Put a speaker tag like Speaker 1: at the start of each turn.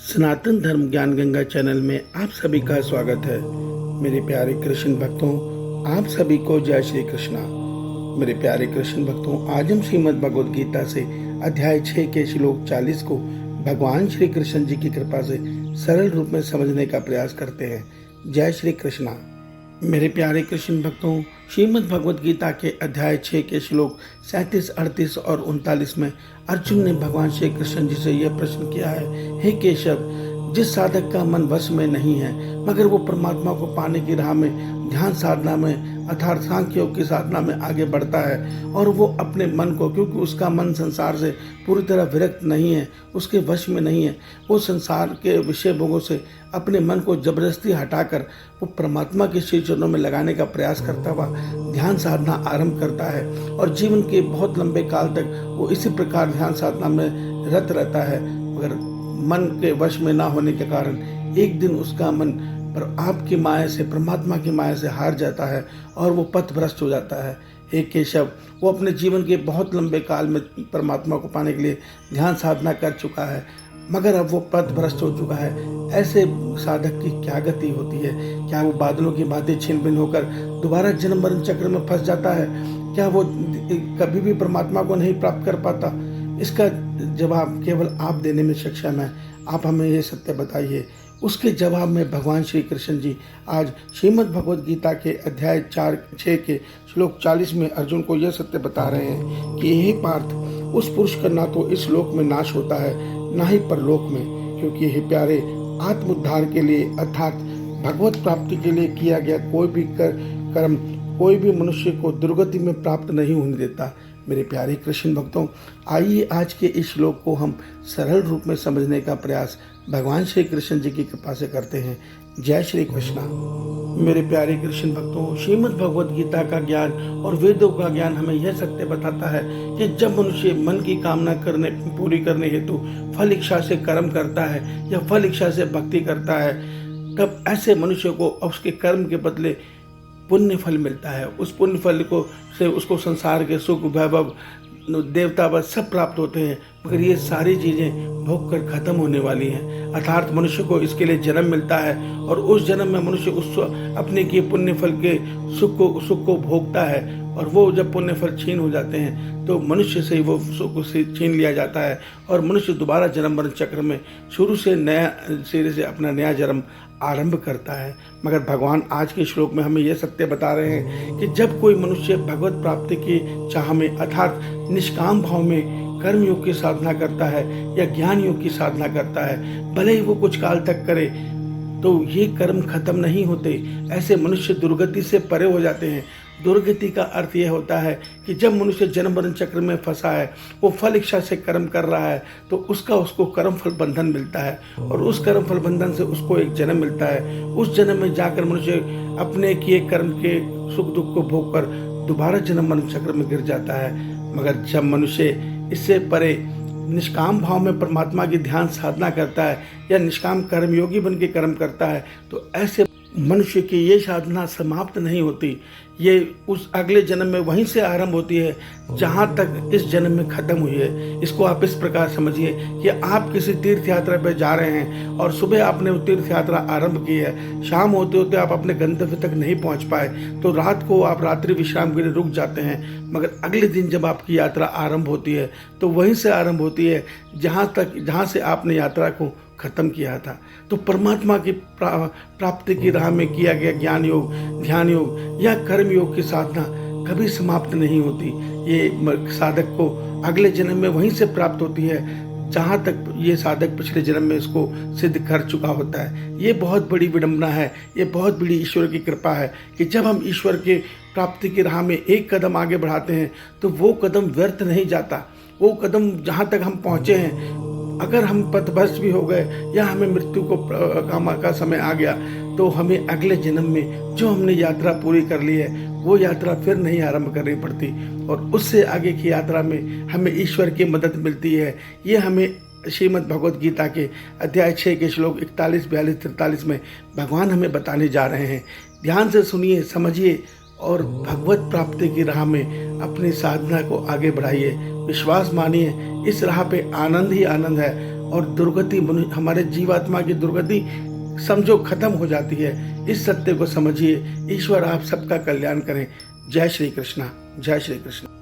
Speaker 1: सनातन धर्म ज्ञान गंगा चैनल में आप सभी का स्वागत है। मेरे प्यारे कृष्ण भक्तों, आप सभी को जय श्री कृष्णा। मेरे प्यारे कृष्ण भक्तों, आज हम श्रीमद् भगवद गीता से अध्याय 6 के श्लोक 40 को भगवान श्री कृष्ण जी की कृपा से सरल रूप में समझने का प्रयास करते हैं। जय श्री कृष्णा। मेरे प्यारे कृष्ण भक्तों, श्रीमद् भगवद गीता के अध्याय 6 के श्लोक 37, 38 और 39 में अर्जुन ने भगवान श्री कृष्ण जी से यह प्रश्न किया है, हे केशव, जिस साधक का मन वश में नहीं है मगर वो परमात्मा को पाने की राह में ध्यान साधना में अर्थात सांख्य योग की साधना में आगे बढ़ता है और वो अपने मन को, क्योंकि उसका मन संसार से पूरी तरह विरक्त नहीं है, उसके वश में नहीं है, वो संसार के विषय भोगों से अपने मन को जबरदस्ती हटाकर वो परमात्मा के श्री चरणों में लगाने का प्रयास करता हुआ ध्यान साधना आरंभ करता है और जीवन के बहुत लंबे काल तक वो इसी प्रकार ध्यान साधना में रत रहता है। मगर मन के वश में ना होने के कारण एक दिन उसका मन पर आपकी माया से, परमात्मा की माया से हार जाता है और वो पथभ्रष्ट हो जाता है। हे केशव, वो अपने जीवन के बहुत लंबे काल में परमात्मा को पाने के लिए ध्यान साधना कर चुका है मगर अब वो पथभ्रष्ट हो चुका है। ऐसे साधक की क्या गति होती है? क्या वो बादलों की भांति छिन्न भिन्न होकर दोबारा जन्म मरण चक्र में फंस जाता है? क्या वो कभी भी परमात्मा को नहीं प्राप्त कर पाता? इसका जवाब केवल आप देने में सक्षम है। आप हमें ये सत्य बताइए। उसके जवाब में भगवान श्री कृष्ण जी आज श्रीमद् भगवद गीता के अध्याय 6 के श्लोक 40 में अर्जुन को यह सत्य बता रहे हैं कि हे पार्थ, उस पुरुष का ना तो इस लोक में नाश होता है ना ही परलोक में, क्योंकि हे प्यारे, आत्मोद्धार के लिए अर्थात भगवत प्राप्ति के लिए किया गया कोई भी कर्म कोई भी मनुष्य को दुर्गति में प्राप्त नहीं होने देता। मेरे प्यारे कृष्ण भक्तों, आइए आज के इस श्लोक को हम सरल रूप में समझने का प्रयास भगवान श्री कृष्ण जी की कृपा से करते हैं। जय श्री कृष्णा। मेरे प्यारे कृष्ण भक्तों, श्रीमद् भगवद गीता का ज्ञान और वेदों का ज्ञान हमें यह सत्य बताता है कि जब मनुष्य मन की कामना पूरी करने हेतु फल इच्छा से कर्म करता है या फल इच्छा से भक्ति करता है, तब ऐसे मनुष्य को उसके कर्म के बदले पुण्य फल मिलता है। उस पुण्य फल को से उसको संसार के सुख, वैभव, देवता वध सब प्राप्त होते हैं, मगर ये सारी चीज़ें भोग कर खत्म होने वाली हैं। अर्थात मनुष्य को इसके लिए जन्म मिलता है और उस जन्म में मनुष्य उस अपने किए पुण्य फल के सुख को भोगता है और वो जब पुण्य फल छीन हो जाते हैं तो मनुष्य से वो सुख से छीन लिया जाता है और मनुष्य दोबारा जन्म मरण चक्र में शुरू से नया सिरे से अपना नया जन्म आरंभ करता है। मगर भगवान आज के श्लोक में हमें यह सत्य बता रहे हैं कि जब कोई मनुष्य भगवत प्राप्ति की चाह में अर्थात निष्काम भाव में कर्म योग की साधना करता है या ज्ञान योग की साधना करता है, भले ही वो कुछ काल तक करे, तो ये कर्म खत्म नहीं होते। ऐसे मनुष्य दुर्गति से परे हो जाते हैं। दुर्गति का अर्थ यह होता है कि जब मनुष्य जन्म मरण चक्र में फंसा है, वो फल इच्छा से कर्म कर रहा है, तो उसको कर्म फल बंधन मिलता है और उस कर्म फल बंधन से उसको एक जन्म मिलता है। उस जन्म में जाकर मनुष्य अपने किए कर्म के सुख दुख को भोग कर दोबारा जन्म मरण चक्र में गिर जाता है। मगर जब मनुष्य इससे परे निष्काम भाव में परमात्मा की ध्यान साधना करता है या निष्काम कर्मयोगी बन के कर्म करता है, तो ऐसे मनुष्य की ये साधना समाप्त नहीं होती। ये उस अगले जन्म में वहीं से आरंभ होती है जहाँ तक इस जन्म में खत्म हुई है। इसको आप इस प्रकार समझिए कि आप किसी तीर्थ यात्रा पर जा रहे हैं और सुबह आपने वो तीर्थ यात्रा आरंभ की है, शाम होते होते आप अपने गंतव्य तक नहीं पहुँच पाए, तो रात को आप रात्रि विश्राम के लिए रुक जाते हैं। मगर अगले दिन जब आपकी यात्रा आरंभ होती है तो वहीं से आरंभ होती है जहाँ से आपने यात्रा को खत्म किया था। तो परमात्मा की प्राप्ति की राह में किया गया ज्ञान योग, ध्यान योग या कर्म योग की साधना कभी समाप्त नहीं होती। ये साधक को अगले जन्म में वहीं से प्राप्त होती है जहाँ तक ये साधक पिछले जन्म में इसको सिद्ध कर चुका होता है। ये बहुत बड़ी विडंबना है, ये बहुत बड़ी ईश्वर की कृपा है कि जब हम ईश्वर के प्राप्ति की राह में एक कदम आगे बढ़ाते हैं तो वो कदम व्यर्थ नहीं जाता। वो कदम जहाँ तक हम पहुँचे हैं, अगर हम पथभ्रष्ट भी हो गए या हमें मृत्यु का समय आ गया, तो हमें अगले जन्म में जो हमने यात्रा पूरी कर ली है वो यात्रा फिर नहीं आरंभ करनी पड़ती और उससे आगे की यात्रा में हमें ईश्वर की मदद मिलती है। ये हमें श्रीमद् भगवद गीता के अध्याय 6 के श्लोक 41, 42, 43 में भगवान हमें बताने जा रहे हैं। ध्यान से सुनिए, समझिए और भगवत प्राप्ति की राह में अपनी साधना को आगे बढ़ाइए। विश्वास मानिए, इस राह पे आनंद ही आनंद है और दुर्गति हमारे जीवात्मा की दुर्गति समझो खत्म हो जाती है। इस सत्य को समझिए। ईश्वर आप सबका कल्याण करें। जय श्री कृष्णा, जय श्री कृष्ण।